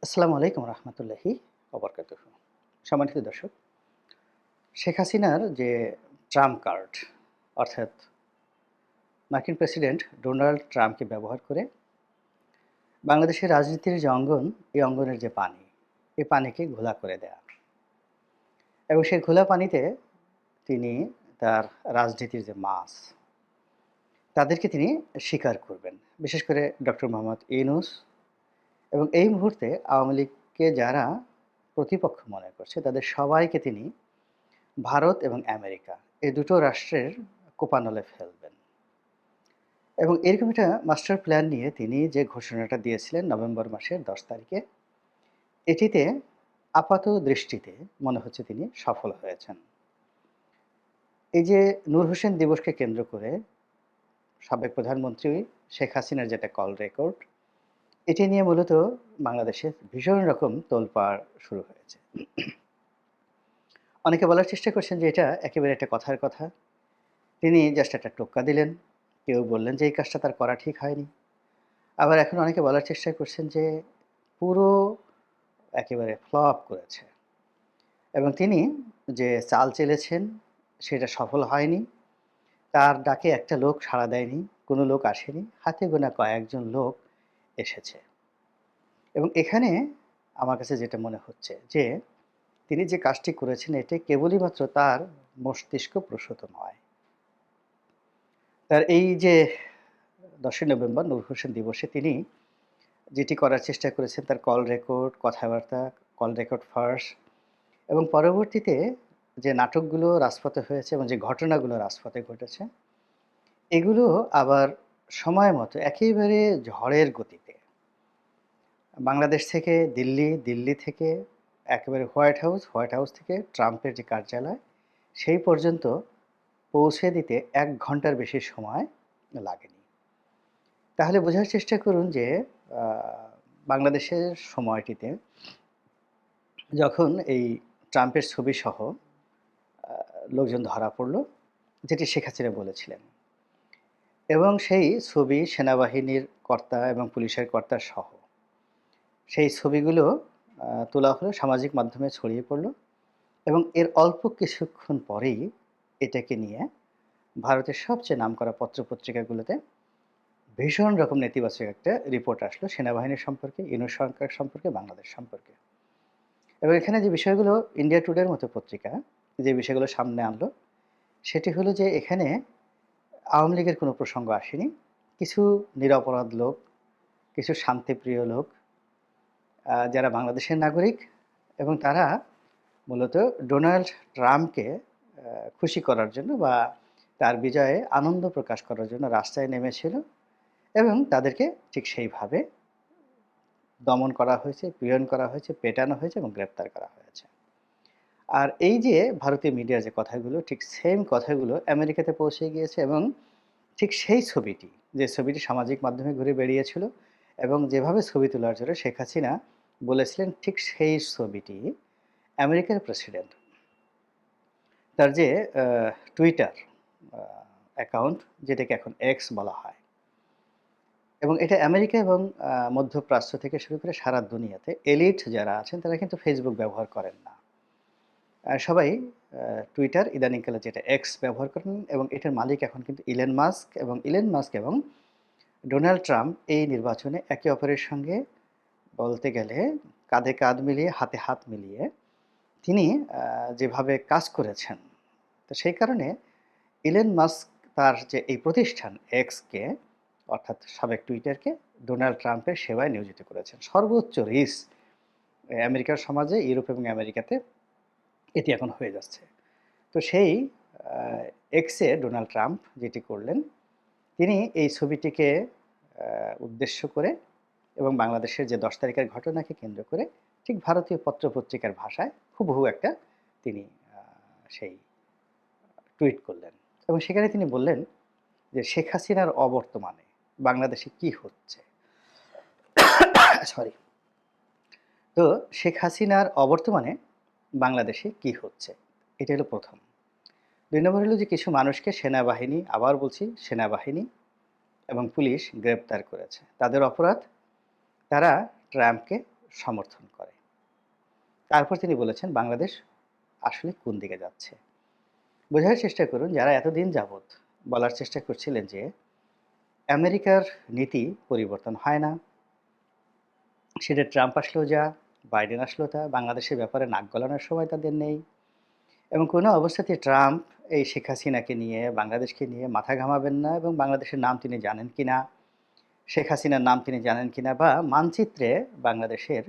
আসসালামু আলাইকুম রহমতুল্লাহি ওবরকাতুহু। সম্মানিত দর্শক, শেখ হাসিনার যে ট্রাম্প কার্ড অর্থাৎ মার্কিন প্রেসিডেন্ট ডোনাল্ড ট্রাম্পকে ব্যবহার করে বাংলাদেশের রাজনীতির যে অঙ্গন, এই অঙ্গনের যে পানি, এই পানিকে ঘোলা করে দেয়া এবং সেই ঘোলা পানিতে তিনি তার রাজনীতির যে মাছ, তাদেরকে তিনি স্বীকার করবেন। বিশেষ করে ডক্টর মোহাম্মদ ইউনূস এবং এই মুহূর্তে আওয়ামী লীগকে যারা প্রতিপক্ষ মনে করছে, তাদের সবাইকে তিনি ভারত এবং আমেরিকা এই দুটো রাষ্ট্রের কোপানলে ফেলবেন এবং এরকম একটা মাস্টার প্ল্যান নিয়ে তিনি যে ঘোষণাটা দিয়েছিলেন নভেম্বর মাসের ১০ তারিখে, এটিতে আপাত দৃষ্টিতে মনে হচ্ছে তিনি সফল হয়েছেন। এই যে নূর হোসেন দিবসকে কেন্দ্র করে সাবেক প্রধানমন্ত্রী শেখ হাসিনার যেটা কল রেকর্ড, এটি নিয়ে মূলত বাংলাদেশে ভীষণ রকম তোলপাড় শুরু হয়েছে। অনেকে বলার চেষ্টা করছেন যে এটা একেবারে একটা কথার কথা। তিনি জাস্ট একটা টোক্কা দিলেন। কেউ বললেন যে এই কাজটা তার করা ঠিক হয়নি। আবার এখন অনেকে বলার চেষ্টা করছেন যে পুরো একেবারে ফ্লপ করেছে এবং তিনি যে চাল চেলেছেন সেটা সফল হয়নি। তার ডাকে একটা লোক সাড়া দেয়নি, কোনো লোক আসেনি। হাতে গোনা কয়েকজন লোক এসেছে এবং এখানে আমার কাছে যেটা মনে হচ্ছে যে তিনি যে কাজটি করেছেন এটি কেবলই মাত্র তার মস্তিষ্ক প্রসূত নয়। তার এই যে ১০ই নভেম্বর নূর হোসেন দিবসে তিনি যেটি করার চেষ্টা করেছেন, তার কল রেকর্ড, কথাবার্তা, কল রেকর্ড ফাঁস এবং পরবর্তীতে যে নাটকগুলো রাজপথে হয়েছে এবং যে ঘটনাগুলো রাজপথে ঘটেছে, এগুলো আবার সময় মতো একেবারে ঝড়ের গতিতে বাংলাদেশ থেকে দিল্লি, দিল্লি থেকে একেবারে হোয়াইট হাউস, হোয়াইট হাউস থেকে ট্রাম্পের যে কার্যালয়, সেই পর্যন্ত পৌঁছে দিতে ১ ঘন্টার বেশি সময় লাগেনি। তাহলে বোঝার চেষ্টা করুন যে আ বাংলাদেশের সময়টিতে যখন এই ট্রাম্পের ছবিসহ আ লোকজন ধরা পড়ল, যেটি শেখ হাসিনা বলেছিলেন এবং সেই ছবি সেনাবাহিনীর কর্তা এবং পুলিশের কর্তা সহ সেই ছবিগুলো তোলা হলো, সামাজিক মাধ্যমে ছড়িয়ে পড়ল এবং এর অল্প কিছুক্ষণ পরেই এটাকে নিয়ে ভারতের সবচেয়ে নামকরা পত্র-পত্রিকাগুলোতে ভীষণ রকম নেতিবাচক একটা রিপোর্ট আসলো সেনাবাহিনীর সম্পর্কে, ইউনূস সরকার সম্পর্কে, বাংলাদেশ সম্পর্কে। এবং এখানে যে বিষয়গুলো ইন্ডিয়া টুডের মতো পত্রিকা যে বিষয়গুলো সামনে আনলো, সেটি হলো যে এখানে আওয়ামী লীগের কোনো প্রসঙ্গ আসেনি। কিছু নিরপরাধ লোক, কিছু শান্তিপ্রিয় লোক যারা বাংলাদেশের নাগরিক এবং তারা মূলত ডোনাল্ড ট্রাম্পকে খুশি করার জন্য বা তার বিজয়ে আনন্দ প্রকাশ করার জন্য রাস্তায় নেমেছিল এবং তাদেরকে ঠিক সেইভাবে দমন করা হয়েছে, পীড়ন করা হয়েছে, পেটানো হয়েছে এবং গ্রেপ্তার করা হয়েছে। আর এই যে ভারতীয় মিডিয়ার যে কথাগুলো, ঠিক সেম কথাগুলো আমেরিকাতে পৌঁছে গিয়েছে এবং ঠিক সেই ছবিটি, যে ছবিটি সামাজিক মাধ্যমে ঘুরে বেরিয়েছিল এবং যেভাবে ছবি তোলার জন্য শেখ হাসিনা বলেছিলেন, ঠিক সেই ছবিটি আমেরিকার প্রেসিডেন্ট তার যে আ টুইটার আ অ্যাকাউন্ট, যেটাকে এখন এক্স বলা হয় এবং এটা আমেরিকা এবং মধ্যপ্রাচ্য থেকে শুরু করে সারা দুনিয়াতে এলিট যারা আছেন তারা কিন্তু ফেসবুক ব্যবহার করেন না। সবাই টুইটার, ইদানিংকালে যেটা এক্স ব্যবহার করেন এবং এটার মালিক এখন কিন্তু ইলন মাস্ক এবং ডোনাল্ড ট্রাম্প এই নির্বাচনে একে অপরের সঙ্গে বলতে গেলে কাঁধে কাঁধ মিলিয়ে, হাতে হাত মিলিয়ে তিনি যেভাবে কাজ করেছেন, তো সেই কারণে ইলন মাস্ক তার যে এই প্রতিষ্ঠান এক্সকে অর্থাৎ সাবেক টুইটারকে ডোনাল্ড ট্রাম্পের সেবায় নিয়োজিত করেছেন। সর্বোচ্চ রিস্ক আমেরিকার সমাজে, ইউরোপ এবং আমেরিকাতে এটি এখন হয়ে যাচ্ছে। তো সেই আ এক্সে ডোনাল্ড ট্রাম্প যেটি করলেন, তিনি এই ছবিটিকে আ উদ্দেশ্য করে এবং বাংলাদেশের যে ১০ তারিখের ঘটনাকে কেন্দ্র করে ঠিক ভারতীয় পত্র-পত্রিকার ভাষায় হুবহু একটা তিনি আ সেই টুইট করলেন এবং সেখানে তিনি বললেন যে, "শেখ হাসিনার অবর্তমানে বাংলাদেশে কি হচ্ছে?" সরি। তো শেখ হাসিনার অবর্তমানে বাংলাদেশে কি হচ্ছে? এটা হলো ১ম। ২ নম্বর হলো যে কিছু মানুষকে সেনাবাহিনী, আবার বলছি সেনাবাহিনী এবং পুলিশ গ্রেপ্তার করেছে। তাদের অপরাধ, তারা ট্রাম্পকে সমর্থন করে। তারপর তিনি বলেছেন বাংলাদেশ আসলে কোন দিকে যাচ্ছে। বোঝার চেষ্টা করুন যারা এতদিন যাবৎ বলার চেষ্টা করছিলেন যে আমেরিকার নীতি পরিবর্তন হয় না। সেটা ট্রাম্প আসলেও যা, বাইডেন আসলেও তা, বাংলাদেশের ব্যাপারে নাক গলানোর সময় তাদের নেই। এবং কোনো অবস্থাতেই ট্রাম্প এই শেখ হাসিনাকে নিয়ে, বাংলাদেশকে নিয়ে মাথা ঘামাবেন না এবং বাংলাদেশের নাম তিনি জানেন কিনা, শেখ হাসিনার নাম তিনি জানেন কিনা বা মানচিত্রে বাংলাদেশের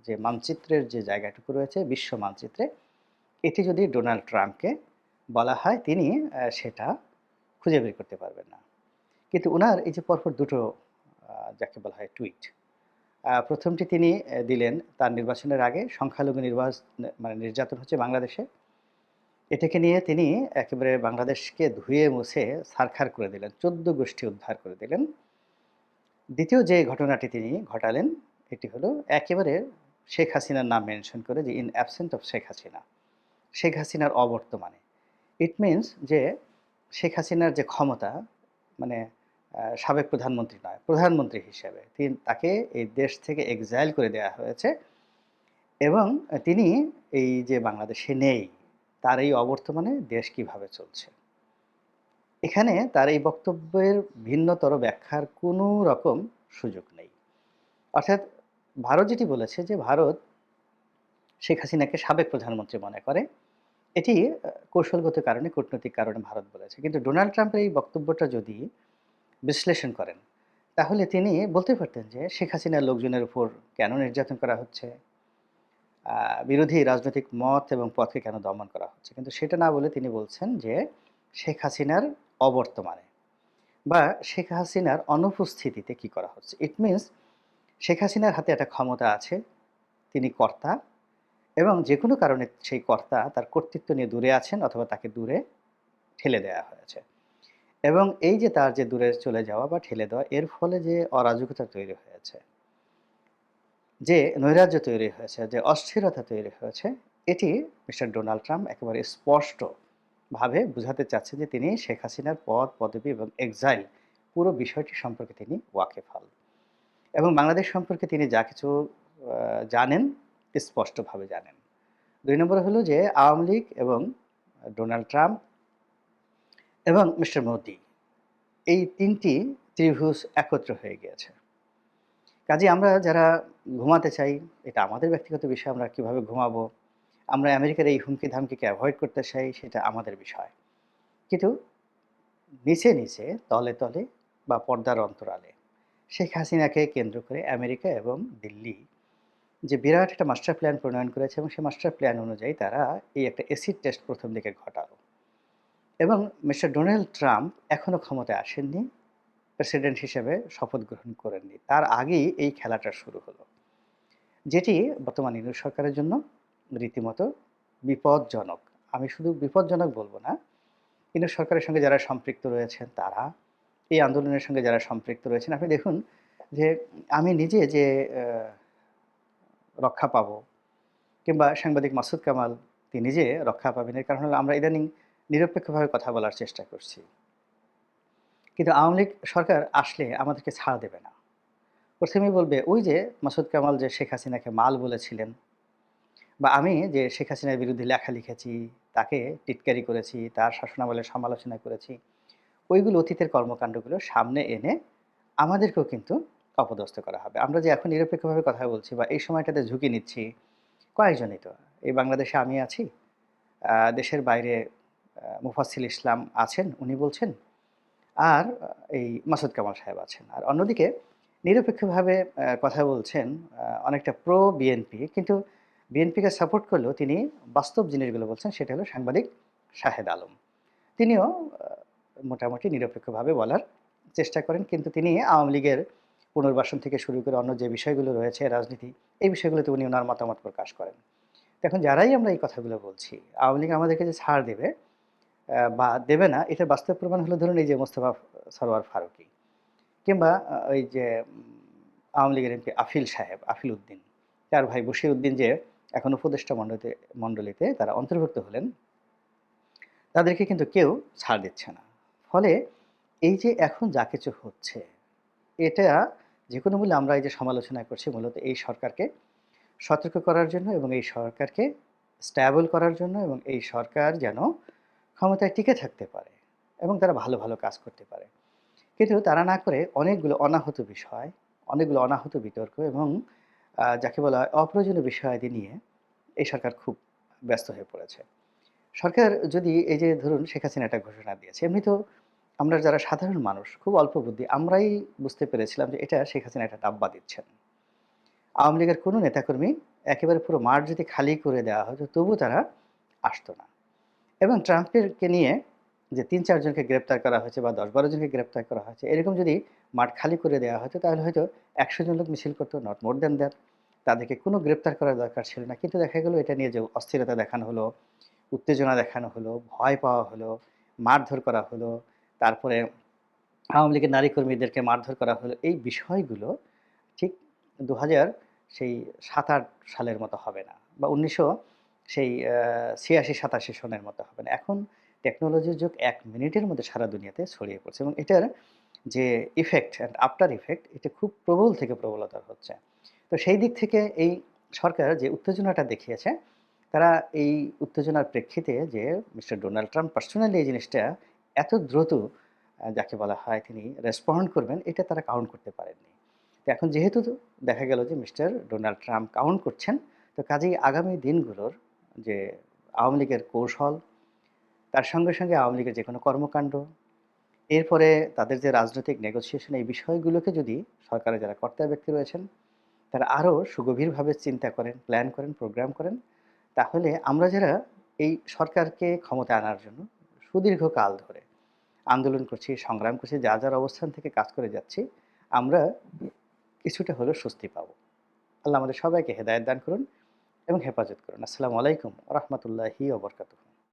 যে মানচিত্রের যে জায়গাটুকু রয়েছে বিশ্ব মানচিত্রে, এটি যদি ডোনাল্ড ট্রাম্পকে বলা হয় তিনি সেটা খুঁজে বের করতে পারবেন না। কিন্তু উনার এই যে পরপর দুটো যাকে বলা হয় টুইট। প্রথমটি তিনি দিলেন তার নির্বাচনের আগে সংখ্যালঘু মানে নির্যাতন হচ্ছে বাংলাদেশে। এটাকে নিয়ে তিনি একেবারে বাংলাদেশকে ধুয়ে মুছে ছারখার করে দিলেন। ১৪ গোষ্ঠী উদ্ধার করে দিলেন। দ্বিতীয় যে ঘটনাটি তিনি ঘটালেন এটি হলো একেবারে শেখ হাসিনার নাম মেনশন করে যে in absent of Sheikh Hasina. Sheikh হাসিনার অবর্তমানে। ইট মিনস যে শেখ হাসিনার যে ক্ষমতা মানে সাবেক প্রধানমন্ত্রী নয়, প্রধানমন্ত্রী হিসেবে তাকে এই দেশ থেকে এক্সাইল করে দেয়া হয়েছে এবং তিনি এই যে বাংলাদেশে নেই, তার এই অবর্তমানে দেশ কিভাবে চলছে। এখানে তার এই বক্তব্যের ভিন্নতর ব্যাখ্যার কোনো রকম সুযোগ নেই। অর্থাৎ ভারত যেটি বলেছে যে ভারত শেখ হাসিনাকে সাবেক প্রধানমন্ত্রী মনে করে। এটি কৌশলগত কারণে, কূটনৈতিক কারণে ভারত বলেছে। কিন্তু ডোনাল্ড ট্রাম্পের এই বক্তব্যটা যদি বিশ্লেষণ করেন, তাহলে তিনি বলতে পারতেন যে শেখ হাসিনার লোকজনের উপর কেন নির্যাতন করা হচ্ছে? আ বিরোধী রাজনৈতিক মত এবং পথকে কেন দমন করা হচ্ছে? কিন্তু সেটা না বলে তিনি বলছেন যে শেখ হাসিনার অবর্তমানে বা শেখ হাসিনার অনুপস্থিতিতে কি করা হচ্ছে। ইট মিনস শেখ হাসিনার হাতে একটা ক্ষমতা আছে, তিনি কর্তা এবং যেকোনো কারণে সেই কর্তা তার কর্তৃত্ব নিয়ে দূরে আছেন অথবা তাকে দূরে ঠেলে দেয়া হয়েছে। এবং এই যে তার যে দূরে চলে যাওয়া বা ঠেলে দেওয়া এর ফলে যে অরাজকতা তৈরি হয়েছে, যে নৈরাজ্য তৈরি হয়েছে, যে অস্থিরতা তৈরি হয়েছে, এটি মিস্টার ডোনাল্ড ট্রাম্প একেবারে স্পষ্টভাবে বুঝাতে চাচ্ছে যে তিনি শেখ হাসিনার পদ, পদবি এবং এক্সাইল পুরো বিষয়টি সম্পর্কে তিনি ওয়াকিবহাল। এবং বাংলাদেশ সম্পর্কে তিনি যা কিছু জানেন, স্পষ্টভাবে জানেন। ২ নম্বরে হলো যে আওয়ামী লীগ এবং ডোনাল্ড ট্রাম্প এবং মিস্টার মোদি এই ৩ টি ত্রিভুজ একত্র হয়ে গিয়েছে। কাজেই আমরা যারা ঘুমাতে চাই, এটা আমাদের ব্যক্তিগত বিষয় আমরা কিভাবে ঘুমাবো। আমরা আমেরিকার এই হুমকি-ধামকিকে এভয়েড করতে চাই, সেটা আমাদের বিষয়। কিন্তু নিচে, তলে বা পর্দার অন্তরালে শেখ হাসিনাকে কেন্দ্র করে আমেরিকা এবং দিল্লি যে বিরাট একটা মাস্টার প্ল্যান প্রণয়ন করেছে এবং সেই মাস্টার প্ল্যান অনুযায়ী তারা এই একটা অ্যাসিড টেস্ট ১ম দিকে ঘটালো। এবং মিস্টার ডোনাল্ড ট্রাম্প এখনো ক্ষমতায় আসেননি। প্রেসিডেন্ট হিসেবে শপথ গ্রহণ করেননি। তার আগেই এই খেলাটা শুরু হলো। যেটি বর্তমান ইউনূস সরকারের জন্য রীতিমতো বিপজ্জনক। আমি শুধু বিপজ্জনক বলব না, ইউনূস সরকারের সঙ্গে যারা সম্পৃক্ত রয়েছেন তারা, এই আন্দোলনের সঙ্গে যারা সম্পৃক্ত রয়েছেন, আপনি দেখুন যে আমি নিজে যে রক্ষা পাবো কিংবা সাংবাদিক মাসুদ কামাল তিনি যে রক্ষা পাবেন এর কারণ হলো আমরা ইদানিং নিরপেক্ষভাবে কথা বলার চেষ্টা করছি। কিন্তু আওয়ামী লীগ সরকার আসলে আমাদেরকে ছাড় দেবে না। প্রথমেই বলবে, "ওই যে মাসুদ কামাল যে শেখ হাসিনাকে মাল বলেছিলেন বা আমি যে শেখ হাসিনার বিরুদ্ধে লেখা লিখেছি, তাকে টিটকারি করেছি, তার শাসনামলের সমালোচনা করেছি, ওইগুলো অতীতের কর্মকাণ্ডগুলো সামনে এনে আমাদেরকেও কিন্তু অপদস্থ করা হবে। আমরা যে এখন নিরপেক্ষভাবে কথা বলছি বা এই সময়টাতে ঝুঁকি নিচ্ছি, কয়েকজনই তো। এই বাংলাদেশে আমি আছি, দেশের বাইরে মুফাজ্জল ইসলাম আছেন, উনি বলছেন। আর এই মাসুদ কামাল সাহেব আছেন। আর অন্যদিকে নিরপেক্ষভাবে কথা বলছেন অনেকটা প্রো বিএনপি কিন্তু বিএনপিকে সাপোর্ট করলেও তিনি বাস্তব জিনিসগুলো বলছেন সেটা হলো সাংবাদিক শাহেদ আলম। তিনিও মোটামুটি নিরপেক্ষভাবে বলার চেষ্টা করেন কিন্তু তিনি আওয়ামী লীগের পুনর্বাসন থেকে শুরু করে অন্য যে বিষয়গুলো রয়েছে রাজনীতি, এই বিষয়গুলোতে উনি ওনার মতামত প্রকাশ করেন। এখন যারাই আমরা এই কথাগুলো বলছি, আওয়ামী লীগ আমাদেরকে যে ছাড় দেবে বা দেবে না এটার বাস্তব প্রমাণ হলো ধরুন এই যে মোস্তফা সরোয়ার ফারুকী কিংবা ওই যে আওয়ামী লীগের এমপি আফিল সাহেব, আফিল উদ্দিন, তার ভাই বশির উদ্দিন যে এখন উপদেষ্টা মণ্ডলীতে তারা অন্তর্ভুক্ত হলেন, তাদেরকে কিন্তু কেউ ছাড় দিচ্ছে না। ফলে এই যে এখন যা কিছু হচ্ছে, এটা যেকোনো মূল্যে আমরা এই যে সমালোচনা করছি মূলত এই সরকারকে সতর্ক করার জন্য এবং এই সরকারকে স্ট্যাবল করার জন্য এবং এই সরকার যেন ক্ষমতায় টিকে থাকতে পারে এবং তারা ভালো, ভালো কাজ করতে পারে। কিন্তু তারা না করে অনেকগুলো অনাহূত বিষয়, অনেকগুলো অনাহূত বিতর্ক এবং যাকে বলা হয় অপ্রয়োজনীয় বিষয়াদি নিয়ে এই সরকার খুব ব্যস্ত হয়ে পড়েছে। সরকার যদি এই যে ধরুন শেখ হাসিনা একটা ঘোষণা দিয়েছে, এমনিতেও আমরা যারা সাধারণ মানুষ খুব অল্প বুদ্ধি আমরাই বুঝতে পেরেছিলাম যে এটা শেখ হাসিনা একটা ডাব্বা দিচ্ছেন। আওয়ামী লীগের কোনো নেতাকর্মী একেবারে পুরো মাঠ যদি খালি করে দেওয়া হতো তবুও তারা আসতো না। এবং ট্রাম্পেরকে নিয়ে যে ৩-৪ জনকে গ্রেপ্তার করা হয়েছে বা ১০-১২ জনকে গ্রেপ্তার করা হয়েছে, এরকম যদি মাঠ খালি করে দেওয়া হতো তাহলে হয়তো ১০০ জন লোক মিছিল করতো, নট মোর দ্যান দ্যাট। তাদেরকে কোনো গ্রেপ্তার করার দরকার ছিল না। কিন্তু দেখা গেল এটা নিয়ে যে অস্থিরতা দেখানো হলো, উত্তেজনা দেখানো হলো, ভয় পাওয়া হলো, মারধর করা হলো, তারপরে আওয়ামী লীগের নারী কর্মীদেরকে মারধর করা হলো। এই বিষয়গুলো ঠিক ২০০০ সেই ৭-৮ সালের মতো হবে না বা ১৯০০ সেই ৮৬-৮৭ সনের মতো হবে না। এখন টেকনোলজির যুগ ১ মিনিটের মধ্যে সারা দুনিয়াতে ছড়িয়ে পড়ছে এবং এটার যে ইফেক্ট অ্যান্ড আফটার ইফেক্ট এটা খুব প্রবল থেকে প্রবলতর হচ্ছে। তো সেই দিক থেকে এই সরকার যে উত্তেজনাটা দেখিয়েছে, তারা এই উত্তেজনার প্রেক্ষিতে যে মিস্টার ডোনাল্ড ট্রাম্প পার্সোনালি এই জিনিসটা এত দ্রুত যাকে বলা হয় তিনি রেসপন্ড করবেন, এটা তারা কাউন্ট করতে পারেননি। তো এখন যেহেতু দেখা গেল যে মিস্টার ডোনাল্ড ট্রাম্প কাউন্ট করছেন, তো কাজেই আগামী দিনগুলোর যে আওয়ামী লীগের কৌশল, তার সঙ্গে, সঙ্গে আওয়ামী লীগের যেকোনো কর্মকাণ্ড, এরপরে তাদের যে রাজনৈতিক নেগোসিয়েশন এই বিষয়গুলোকে যদি সরকারের যারা কর্তা ব্যক্তি রয়েছেন, তারা আরও সুগভীরভাবে চিন্তা করেন, প্ল্যান করেন, প্রোগ্রাম করেন, তাহলে আমরা যারা এই সরকারকে ক্ষমতায় আনার জন্য সুদীর্ঘকাল ধরে আন্দোলন করছি, সংগ্রাম করছি, যার, যার অবস্থান থেকে কাজ করে যাচ্ছি, আমরা কিছুটা হলেও স্বস্তি পাবো। আল্লাহ আমাদের সবাইকে হেদায়েত দান করুন এবং হেফাজত করুন। আসসালামু আলাইকুম ওয়া রাহমাতুল্লাহি ওয়া বারাকাতুহু।